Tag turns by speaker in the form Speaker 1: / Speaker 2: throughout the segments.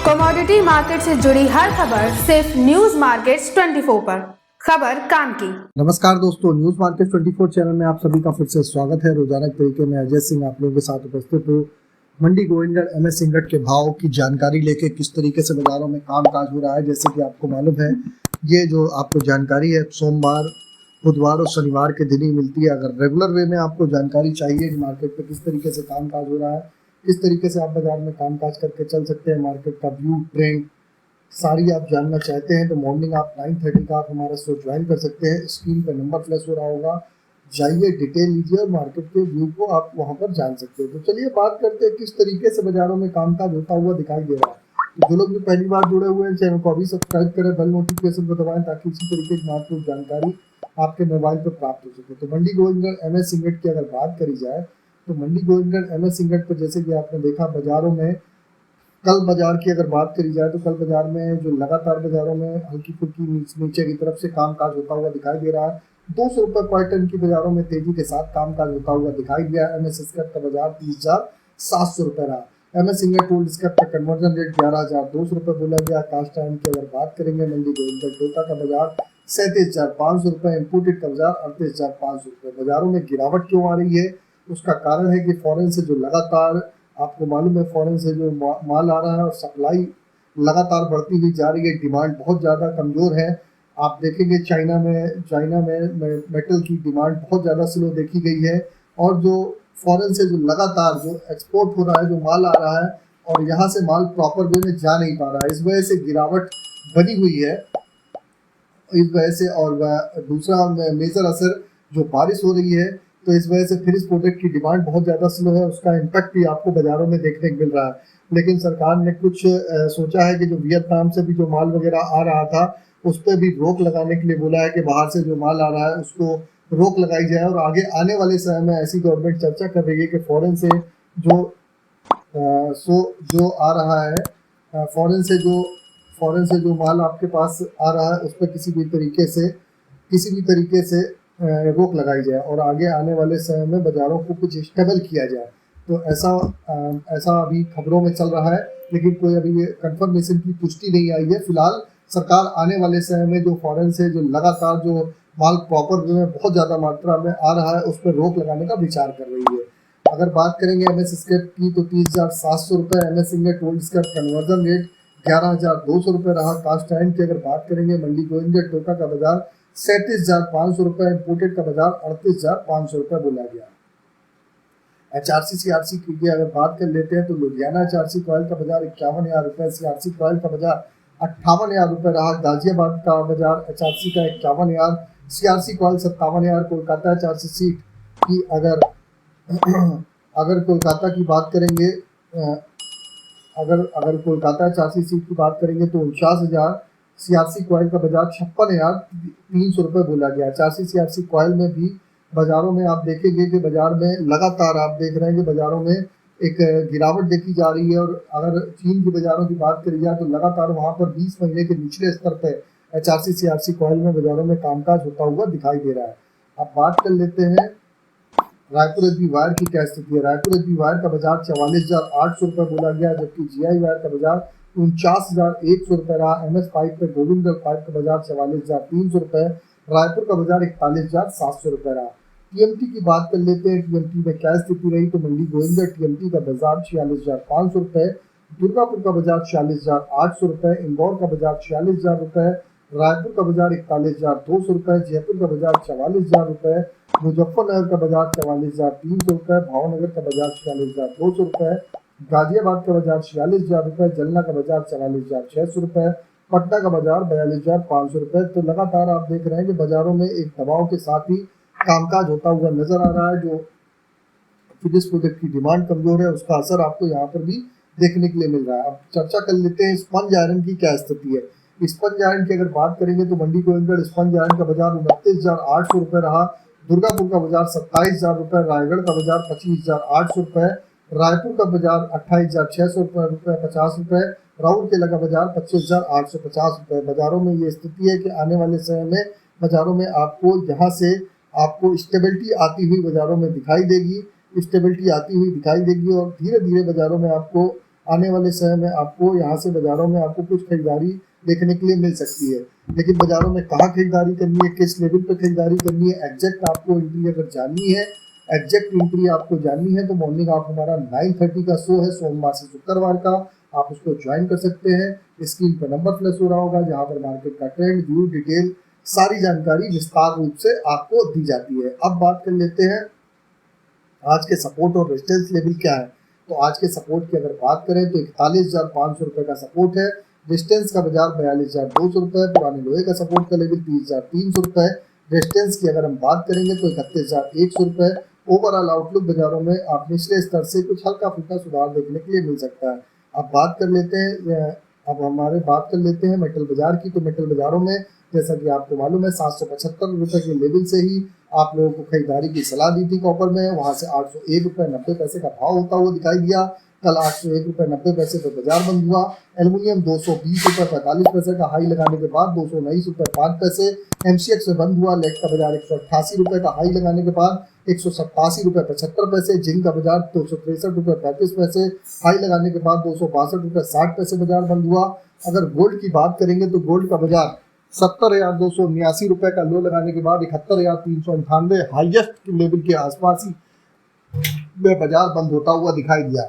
Speaker 1: Commodity market से जुड़ी हर खबर सिर्फ न्यूज मार्केट्स 24 पर। खबर काम की।
Speaker 2: नमस्कार दोस्तों, न्यूज मार्केट 24 चैनल में आप सभी का फिर से स्वागत है। रोजाना के तरीके में अजय सिंह आप लोगों के साथ उपस्थित हूँ। मंडी गोविंदगढ़ MS सिंगरेट के भाव की जानकारी लेके किस तरीके से बाजारों में कामकाज हो रहा है। जैसे कि आपको मालूम है, ये जो आपको जानकारी है सोमवार, बुधवार और शनिवार के दिन ही मिलती है। अगर रेगुलर वे में आपको जानकारी चाहिए कि मार्केट पे किस तरीके से कामकाज हो रहा है, किस तरीके से आप बाजार में कामकाज करके चल सकते हैं, मार्केट का व्यू, ट्रेंड सारी आप जानना चाहते हैं, तो मॉर्निंग आप 9:30 का आप हमारा शो ज्वाइन कर सकते हैं। स्क्रीन पर नंबर फ्लैश हो रहा होगा, जाइए डिटेल लीजिए और मार्केट के व्यू को आप वहां पर जान सकते हैं। तो चलिए बात करते हैं किस तरीके से बाजारों में कामकाज होता हुआ दिखाई दे रहा है। तो जो लोग भी पहली बार जुड़े हुए हैं, चैनल को अभी सब्सक्राइब करें, बेल नोटिफिकेशन को दबाएं ताकि इसी तरीके की महत्वपूर्ण जानकारी आपके मोबाइल पर प्राप्त हो सके। तो मंडी गोविंदगढ़ MS सिंगरेट की अगर बात करी जाए तो मंडी गोविंदगढ़ MS सिंगरेट पर जैसे कि आपने देखा बाजारों में, कल बाजार की अगर बात करी जाए तो कल बाजार में जो लगातार बाजारों में हल्की फुल्की नीचे की तरफ से कामकाज होता हुआ दिखाई दे रहा है। 200 रुपये पर टन की बाजारों में तेजी के साथ कामकाज होता हुआ दिखाई दिया। MS स्क्रैप का बाजार 30,700 रुपये रहा। MS सिंगरेट टोल्ड स्क्रैप का कन्वर्जन रेट 11,200 रुपये बोला गया। कास्ट आयरन की अगर बात करेंगे, मंडी गोविंदगढ़ टोटा का बाजार 37,500 रुपये, इम्पोर्टेड का बाजार 38,500 रुपये। बाजारों में गिरावट क्यों आ रही है, उसका कारण है कि फॉरेन से जो लगातार, आपको मालूम है, फॉरेन से जो माल आ रहा है और सप्लाई लगातार बढ़ती हुई जा रही है, डिमांड बहुत ज़्यादा कमज़ोर है। आप देखेंगे चाइना में मेटल की डिमांड बहुत ज़्यादा स्लो देखी गई है, और जो फॉरेन से जो लगातार जो एक्सपोर्ट हो रहा है, जो माल आ रहा है और यहाँ से माल प्रॉपर वे में जा नहीं पा रहा है, इस वजह से गिरावट बनी हुई है। इस वजह से, और दूसरा मेजर असर जो बारिश हो रही है, तो इस वजह से फिनिश प्रोडक्ट की डिमांड बहुत ज़्यादा स्लो है। उसका इम्पैक्ट भी आपको बाज़ारों में देखने को मिल रहा है। लेकिन सरकार ने कुछ सोचा है कि जो वियतनाम से भी जो माल वगैरह आ रहा था उस पर भी रोक लगाने के लिए बोला है कि बाहर से जो माल आ रहा है उसको रोक लगाई जाए। और आगे आने वाले समय में ऐसी गवर्नमेंट चर्चा कर रही है कि फॉरेन से जो आ रहा है, फॉरेन से जो माल आपके पास आ रहा है उस पर किसी भी तरीके से रोक लगाई जाए और आगे आने वाले समय में बाज़ारों को कुछ स्टेबल किया जाए। तो ऐसा अभी खबरों में चल रहा है, लेकिन कोई अभी ये कंफर्मेशन की पुष्टि नहीं आई है। फिलहाल सरकार आने वाले समय में जो फॉरेन से जो लगातार जो माल प्रॉपर में बहुत ज़्यादा मात्रा में आ रहा है उस पर रोक लगाने का विचार कर रही है। अगर बात करेंगे MS स्क्रैप की तो 30,700 रुपये, MS सिंगरेट टोल्ड स्क्रैप कन्वर्जन रेट 11,200 रुपये रहा। कास्ट आयरन की अगर बात करेंगे, मंडी गोविंदगढ़ टोटा का बाजार 37,500 रुपये, इम्पोर्टेड का बाजार 38,500 रुपये बोला गया। HRC CRC की अगर बात कर लेते हैं तो लुधियाना HRC कॉयल का बाजार 51,000 रुपये, CRC कॉयल का बाजार 58,000 रुपये रहा। गाजियाबाद का बाजार HRC का 51,000, CRC coil 57,000। Kolkata HRC seat की अगर कोलकाता की बात करेंगे, अगर कोलकाता HRC सीट की बात करेंगे तो 49,000। CRC कॉयल का बाजार 56,300 रुपये बोला गया। HRC CRC कॉयल में भी बाजारों में आप देखेंगे कि बाजार में लगातार आप देख रहे हैं कि बाजारों में एक गिरावट देखी जा रही है। और अगर चीन की बाजारों की बात करी जाए तो लगातार वहां पर 20 महीने के निचले स्तर पर HRC CRC कॉयल में बाजारों में कामकाज होता हुआ दिखाई दे रहा है। अब बात कर लेते हैं रायपुर HB वायर की क्या स्थिति है। रायपुर HB वायर का बाजार 44,800 रुपये बोला गया, जबकि GI वायर का बाजार 49,100 रुपये रहा। MS पाइप पे गोविंदगढ़ पाइप का बाजार 44,300 रुपये, रायपुर का बाजार 41,700 रुपये रहा। TMT की बात कर लेते हैं, TMT में क्या स्थिति रही तो मंडी गोविंदगढ़ TMT का बाजार 46,500 रुपये, दुर्गापुर का बाजार 46,800 रुपये, इंदौर का बाजार 46,000 रुपये, रायपुर का बाजार 41,200 रुपये, जयपुर का बाजार 44,000 रुपये, मुजफ्फरनगर का बाजार 44,300 रुपये, भावनगर का बाजार 46,200 रुपये, गाजियाबाद का बाजार 46,000 रुपये, जलना का बाजार 44,600 रुपये, पटना का बाजार 42,500 रुपये। तो लगातार आप देख रहे हैं कि बाजारों में एक दबाव के साथ ही कामकाज होता हुआ नजर आ रहा है। जो फिनिश प्रोडक्ट की डिमांड कमजोर है उसका असर आपको यहाँ पर भी देखने के लिए मिल रहा है। अब चर्चा कर लेते हैं स्पंज आयरन की क्या स्थिति है। स्पंज आयरन की अगर बात करेंगे तो मंडी गोविंदगढ़ स्पंज आयरन का बाजार 29,800 रुपये रहा। दुर्गापुर का बाजार 27,000 रुपये, रायगढ़ का बाजार 25,800 रुपये, रायपुर का बाजार 28,600 रुपये 50 रुपये, राउरकेला का बाजार 25,850 रुपये। बाजारों में ये स्थिति है कि आने वाले समय में बाजारों में आपको यहाँ से आपको स्टेबिलिटी आती हुई बाजारों में दिखाई देगी और धीरे धीरे बाजारों में आपको आने वाले समय में आपको यहाँ से बाजारों में आपको कुछ खरीदारी देखने के लिए मिल सकती है। लेकिन बाजारों में कहाँ खरीदारी करनी है, किस लेवल पे खरीदारी करनी है, एग्जैक्ट आपको एंट्री अगर जाननी है, एग्जैक्ट एंट्री आपको जाननी है तो मॉर्निंग आप हमारा 9:30 का शो है सोमवार से शुक्रवार का, आप उसको ज्वाइन कर सकते हैं। स्क्रीन पर नंबर फ्लैश हो रहा होगा जहाँ पर मार्केट का ट्रेंड, व्यू, डिटेल सारी जानकारी विस्तार रूप से आपको दी जाती है। अब बात कर लेते हैं आज के सपोर्ट और रेजिस्टेंस लेवल क्या है। तो आज के सपोर्ट की अगर बात करें तो 41,500 रुपये का सपोर्ट है, रेजिस्टेंस का बाजार 42,200 रुपये, पुराने लोहे का सपोर्ट का लेवल 30,300 रुपये, रेजिस्टेंस की अगर हम बात करेंगे तो 31,100 रुपये। ओवरऑल आउटलुक बाजारों में आप निचले स्तर से कुछ हल्का फुल्का सुधार देखने के लिए मिल सकता है। अब बात कर लेते हैं मेटल बाजार की। तो मेटल बाजारों में जैसा कि आपको मालूम है 775 रुपये के लेवल से ही आप लोगों को खरीदारी की सलाह दी थी कॉपर में, वहां से 801 रुपये 90 पैसे का भाव होता हुआ दिखाई दिया। कल 801 रुपये 90 पैसे पर बाजार बंद हुआ। एल्युमिनियम 220 रुपये 45 पैसे का हाई लगाने के बाद 219 रुपये 5 पैसे MCX में बंद हुआ। लेड का बाजार 188 रुपये का हाई लगाने के बाद 187 रुपये 75 पैसे। जिंक का बाजार 263 रुपये 35 पैसे, हाई लगाने के बाद 262 रुपये 60 पैसे बाजार बंद हुआ। अगर गोल्ड की बात करेंगे तो गोल्ड का बाजार 70,279 रुपये का लो लगाने के बाद 71,398 हाईएस्ट लेवल के आसपास ही में बाजार बंद होता हुआ दिखाई दिया।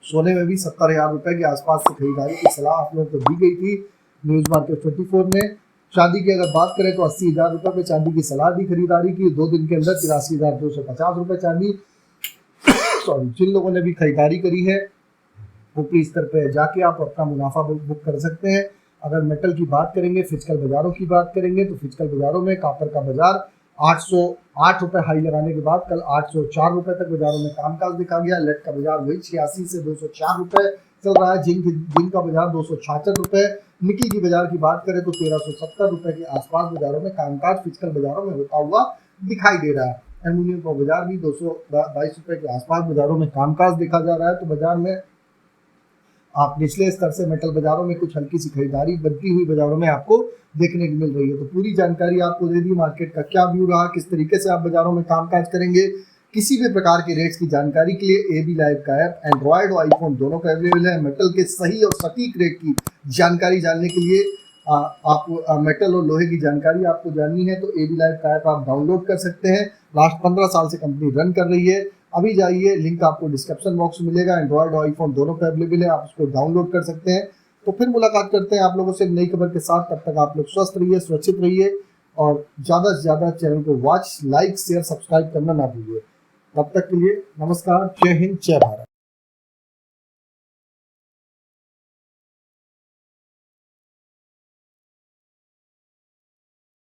Speaker 2: सोने में भी 70,000 रुपये के आसपास से खरीदारी की सलाह आप लोगों को दी गई थी न्यूज मार्केट 24 ने। चांदी की अगर बात करें तो 80,000 रुपये पे चांदी की सलाह दी खरीदारी की। 2 दिन के अंदर 83,250 रुपये चांदी जिन लोगों ने भी खरीदारी करी है ऊपरी स्तर पे जाके आप अपना मुनाफा बुक कर सकते हैं। अगर मेटल की बात करेंगे, फिजिकल बाजारों की बात करेंगे तो फिजिकल बाजारों में कॉपर का बाजार 808 रुपये हाई लगाने के बाद कल 804 रुपये तक बाजारों में कामकाज दिखा गया। लेड का बाजार वही 86 से 204 रुपये चल रहा है। जिंक का बाजार 266 रुपये। निकल की बाजार की बात करें तो 1370 रुपये के आसपास बाजारों में कामकाज फिजिकल बाजारों में होता हुआ दिखाई दे रहा है। एल्युमिनियम का बाजार भी 222 रुपये के आसपास बाजारों में कामकाज देखा जा रहा है। तो बाजार में आप निचले स्तर से मेटल बाजारों में कुछ हल्की सी खरीदारी बनती हुई बाजारों में आपको देखने को मिल रही है। तो पूरी जानकारी आपको दे दी, मार्केट का क्या व्यू रहा, किस तरीके से आप बाजारों में कामकाज करेंगे। किसी भी प्रकार के रेट्स की जानकारी के लिए AB लाइव का ऐप एंड्रॉयड और आईफोन दोनों का अवेलेबल है। मेटल के सही और सटीक रेट की जानकारी जानने के लिए आपको मेटल और लोहे की जानकारी आपको जाननी है तो AB लाइव का ऐप आप डाउनलोड कर सकते हैं। लास्ट 15 साल से कंपनी रन कर रही है। अभी जाइए, लिंक आपको डिस्क्रिप्शन बॉक्स में मिलेगा। एंड्रॉयड और आईफोन दोनों पे अवेलेबल है, आप उसको डाउनलोड कर सकते हैं। तो फिर मुलाकात करते हैं आप लोगों से नई खबर के साथ। तब तक आप लोग स्वस्थ रहिए, सुरक्षित रहिए और ज़्यादा से ज़्यादा चैनल को वॉच, लाइक, शेयर, सब्सक्राइब करना ना भूलिए। तब तक के लिए नमस्कार, जय हिंद, जय भारत।